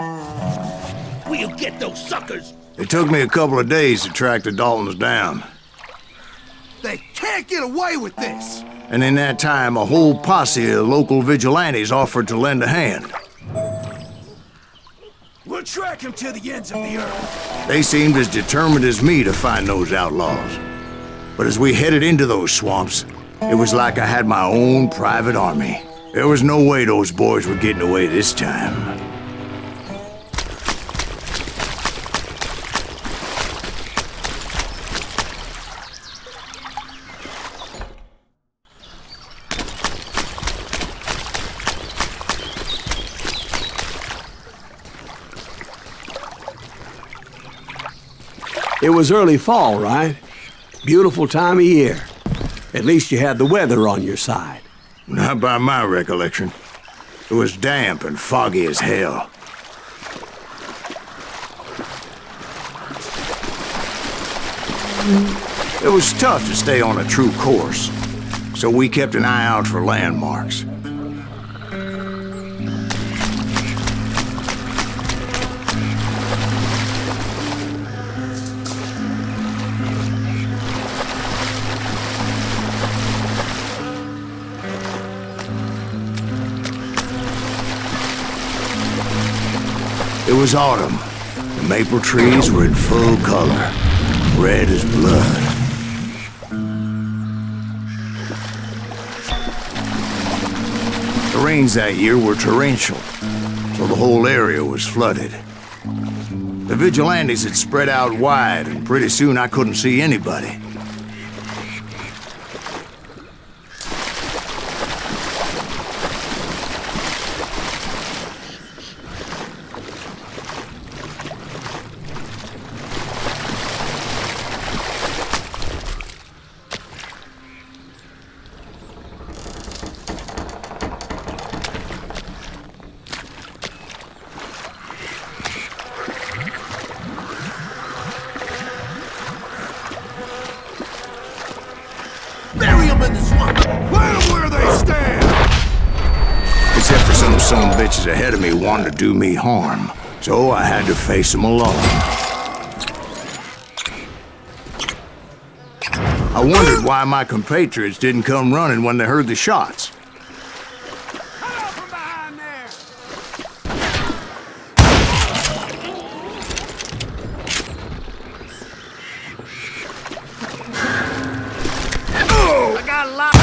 We'll get those suckers! It took me a couple of days to track the Daltons down. They can't get away with this! And in that time, a whole posse of local vigilantes offered to lend a hand. We'll track him to the ends of the earth. They seemed as determined as me to find those outlaws. But as we headed into those swamps, it was like I had my own private army. There was no way those boys were getting away this time. It was early fall, right? Beautiful time of year. At least you had the weather on your side. Not by my recollection. It was damp and foggy as hell. It was tough to stay on a true course, so we kept an eye out for landmarks. It was autumn. The maple trees were in full color, red as blood. The rains that year were torrential, so the whole area was flooded. The vigilantes had spread out wide, and pretty soon I couldn't see anybody. Where they stand! Except for some son of bitches ahead of me wanting to do me harm. So I had to face them alone. I wondered why my compatriots didn't come running when they heard the shots. Cut out from behind there! I got a lot.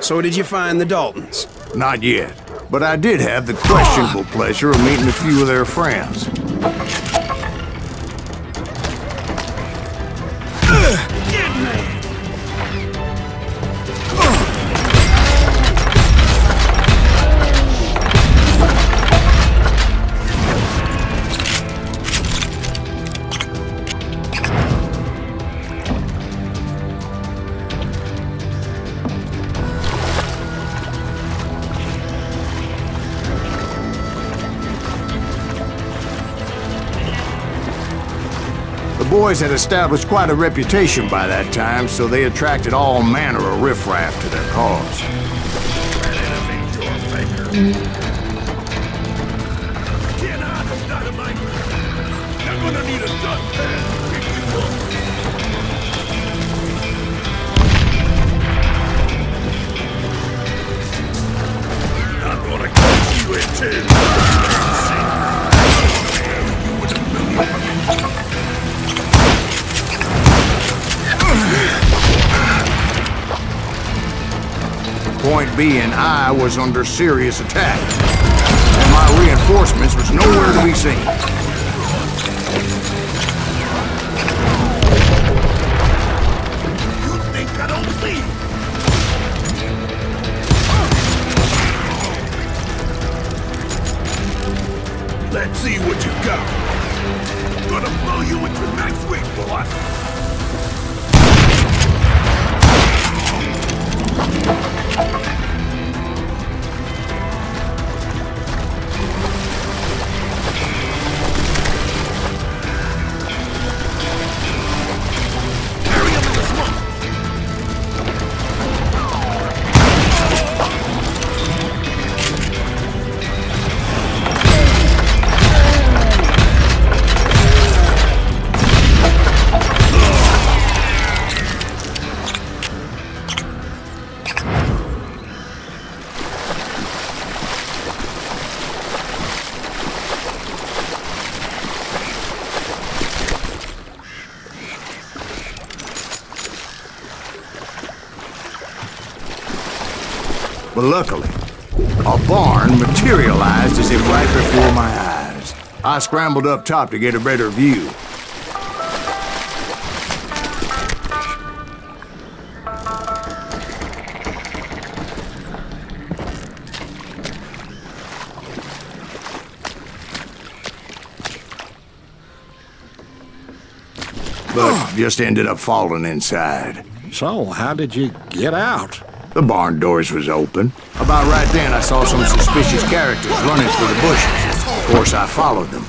So did you find the Daltons? Not yet, but I did have the questionable pleasure of meeting a few of their friends. The boys had established quite a reputation by that time, so they attracted all manner of riffraff to their cause. Point being, I was under serious attack, and my reinforcements was nowhere to be seen. You think I don't see? Let's see what you got. Gonna blow you into next week, boy! But luckily, a barn materialized as if right before my eyes. I scrambled up top to get a better view. But just ended up falling inside. So, how did you get out? The barn doors was open. About right then, I saw some suspicious characters running through the bushes. Of course, I followed them.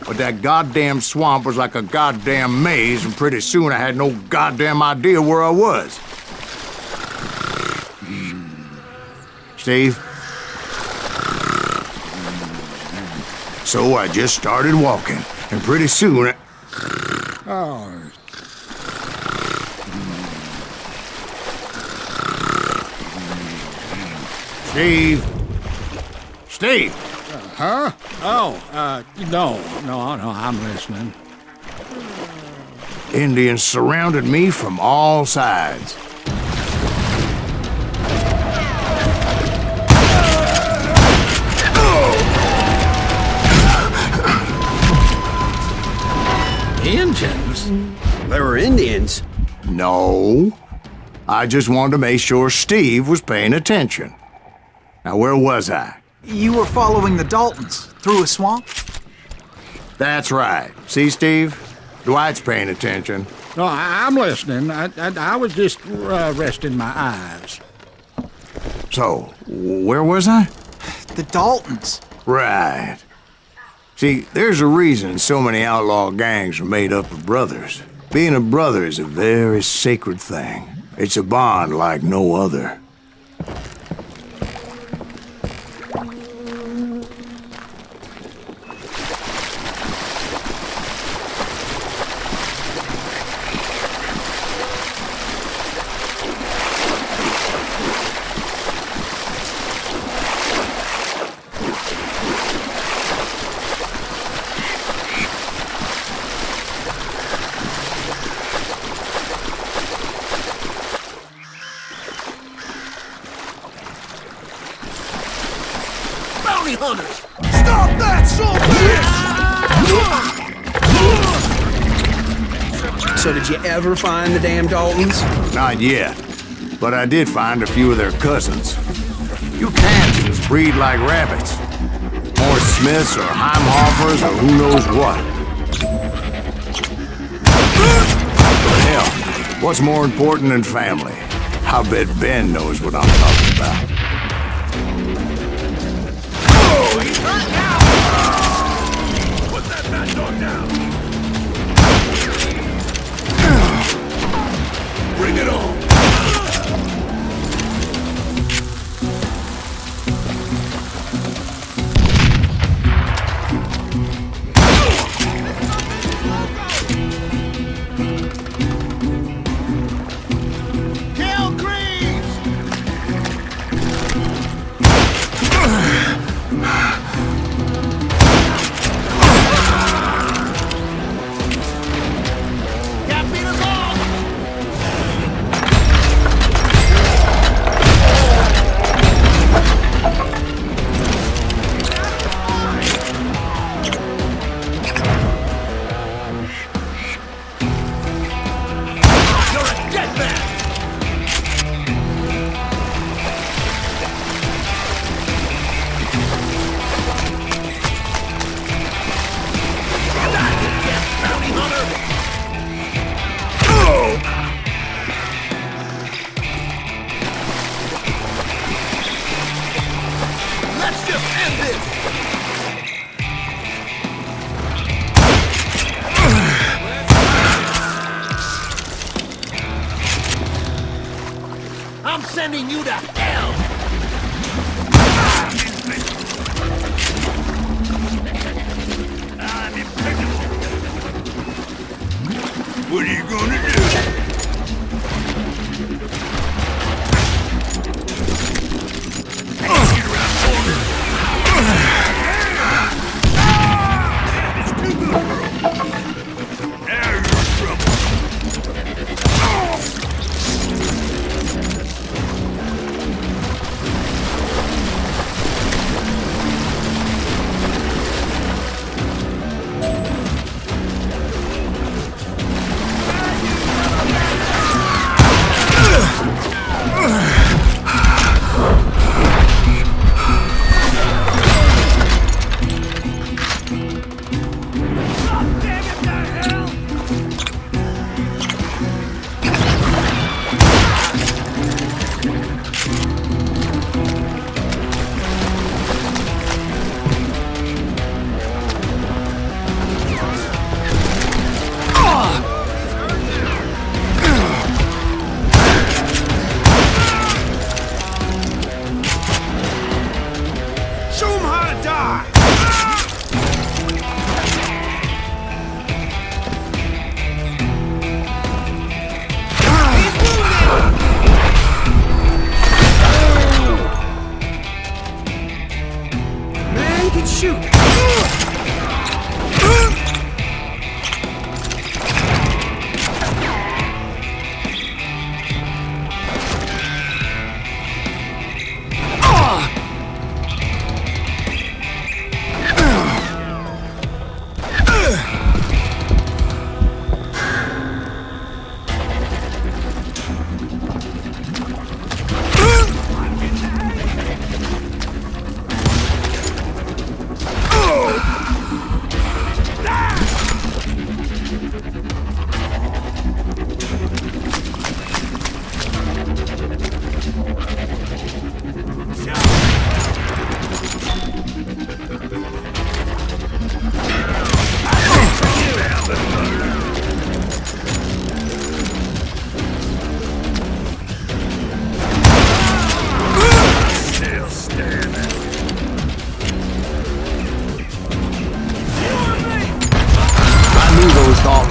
But that goddamn swamp was like a goddamn maze, and pretty soon I had no goddamn idea where I was. Steve? So I just started walking, and pretty soon... Oh, Steve? Steve! huh? Oh, no, I'm listening. Indians surrounded me from all sides. Indians? There were Indians. No. I just wanted to make sure Steve was paying attention. Now, where was I? You were following the Daltons through a swamp? That's right. See, Steve? Dwight's paying attention. No, I'm listening. I was just resting my eyes. So, where was I? The Daltons. Right. See, there's a reason so many outlaw gangs are made up of brothers. Being a brother is a very sacred thing. It's a bond like no other. Bounty hunters! Stop that, son! So did you ever find the damn Daltons? Not yet. But I did find a few of their cousins. You Kansans breed like rabbits. More Smiths or Heimhoffers or who knows what. But hell, what's more important than family? I bet Ben knows what I'm talking about. Oh, he's hurt now! Put that bad dog down! Bring it on! sending you to hell! I'm impregnable. What are you gonna do? Get around corners. It's too good, girl. Now you're in trouble.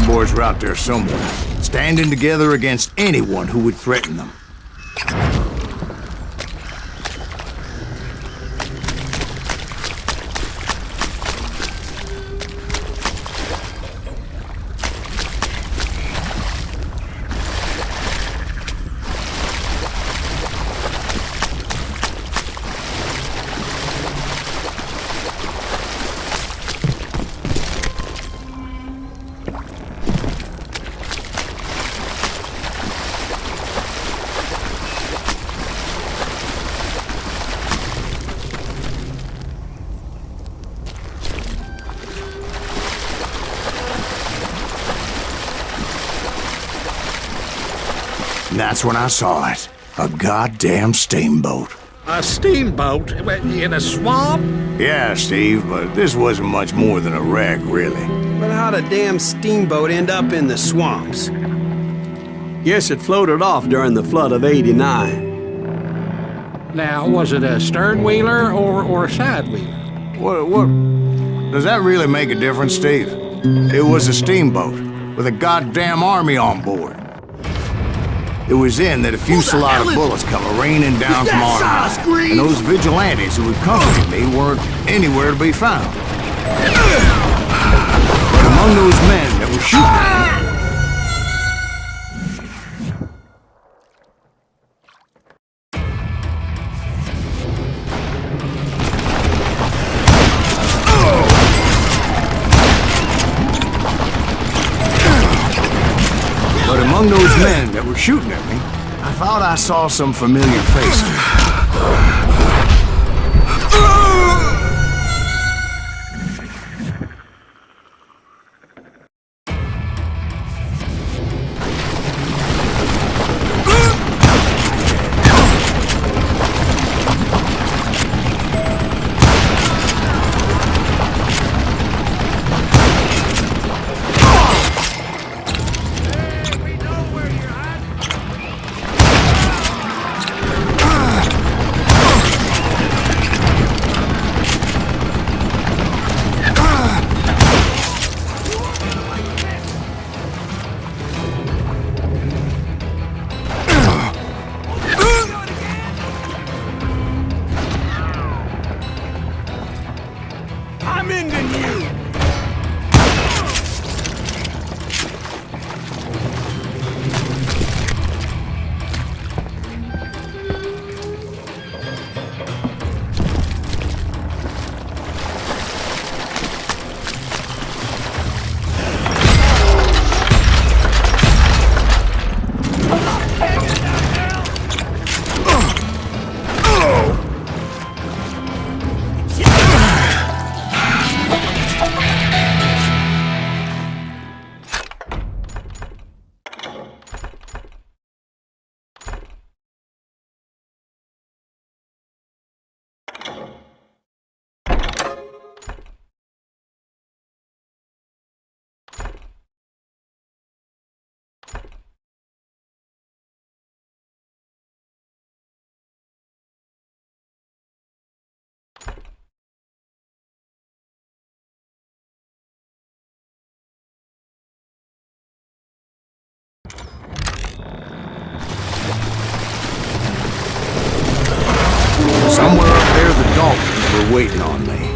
Boys were out there somewhere, standing together against anyone who would threaten them. And that's when I saw it. A goddamn steamboat. A steamboat in a swamp? Yeah, Steve, but this wasn't much more than a wreck, really. But how'd a damn steamboat end up in the swamps? Guess it floated off during the flood of '89. Now, was it a stern-wheeler or a side-wheeler? What? Does that really make a difference, Steve? It was a steamboat with a goddamn army on board. It was then that a fusillade of bullets come raining down from on high, and those vigilantes who accompanied me weren't anywhere to be found. But among those men that were shooting shooting at me, I thought I saw some familiar faces. were waiting on me.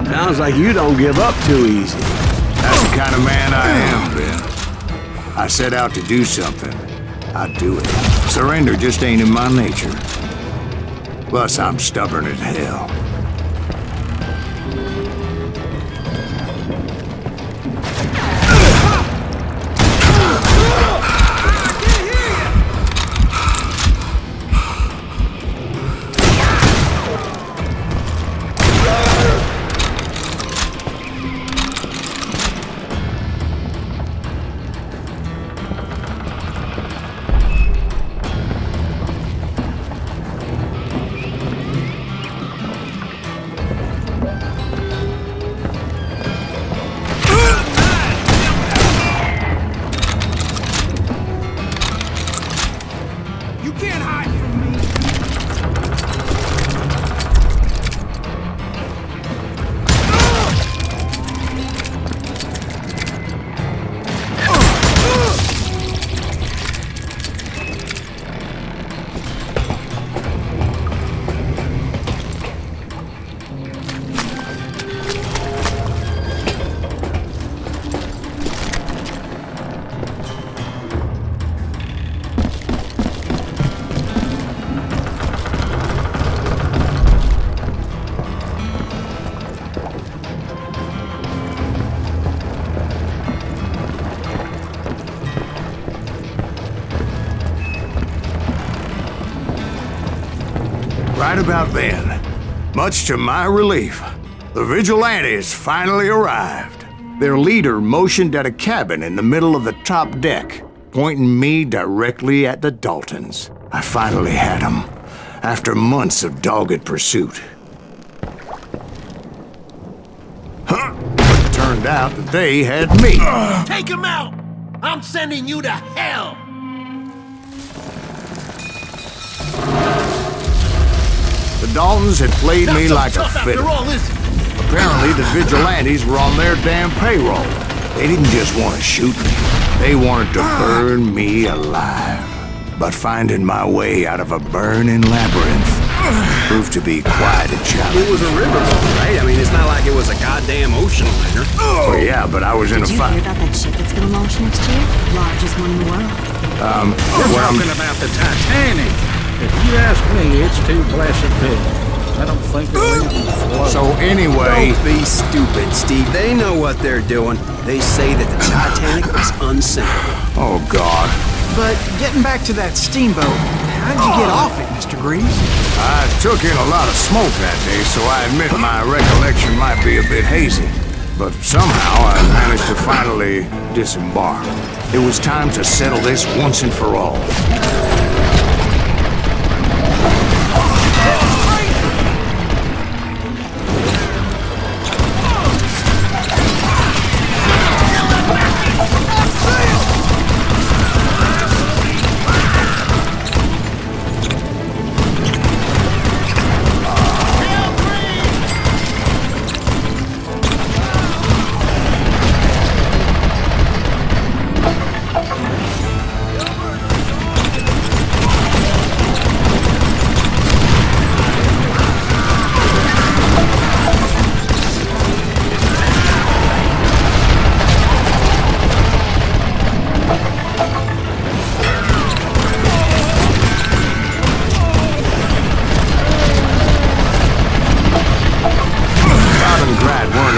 Sounds like you don't give up too easy. That's the kind of man I am, Ben. I set out to do something. I do it. Surrender just ain't in my nature. Plus, I'm stubborn as hell. Right about then, much to my relief, the vigilantes finally arrived. Their leader motioned at a cabin in the middle of the top deck, pointing me directly at the Daltons. I finally had them, after months of dogged pursuit. But it turned out that they had me. Take him out! I'm sending you to hell! The Daltons had played me like a fiddle. Apparently, the vigilantes were on their damn payroll. They didn't just want to shoot me. They wanted to burn me alive. But finding my way out of a burning labyrinth proved to be quite a challenge. It was a riverboat, right? I mean, it's not like it was a goddamn ocean liner. Oh, yeah, but I was in a Did you fight. hear about that ship that's gonna launch next year? Largest one in the world. We're talking about the Titanic. If you ask me, it's too blessed big. I don't think it'll even float. So anyway, Don't be stupid, Steve. They know what they're doing. They say that the Titanic is unsinkable. oh God, But getting back to that steamboat, how did you get off it, Mr. Greaves? I took in a lot of smoke that day, so I admit my recollection might be a bit hazy. But somehow I managed to finally disembark. It was time to settle this once and for all.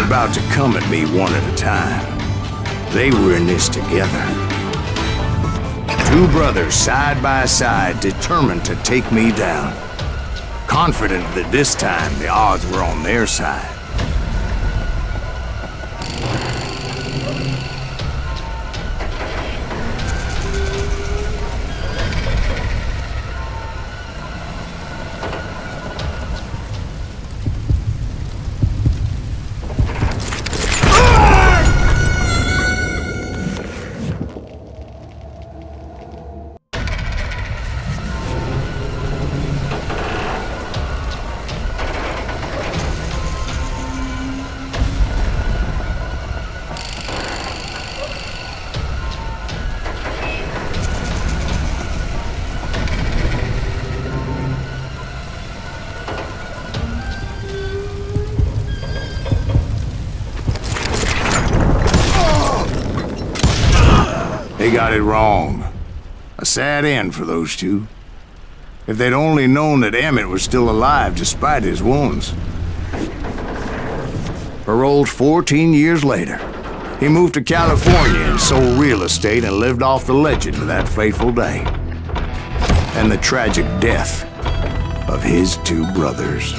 About to come at me one at a time. They were in this together. Two brothers side by side, determined to take me down. Confident that this time the odds were on their side. They got it wrong. A sad end for those two. If they'd only known that Emmett was still alive despite his wounds. Paroled 14 years later, he moved to California and sold real estate and lived off the legend of that fateful day. And the tragic death of his two brothers.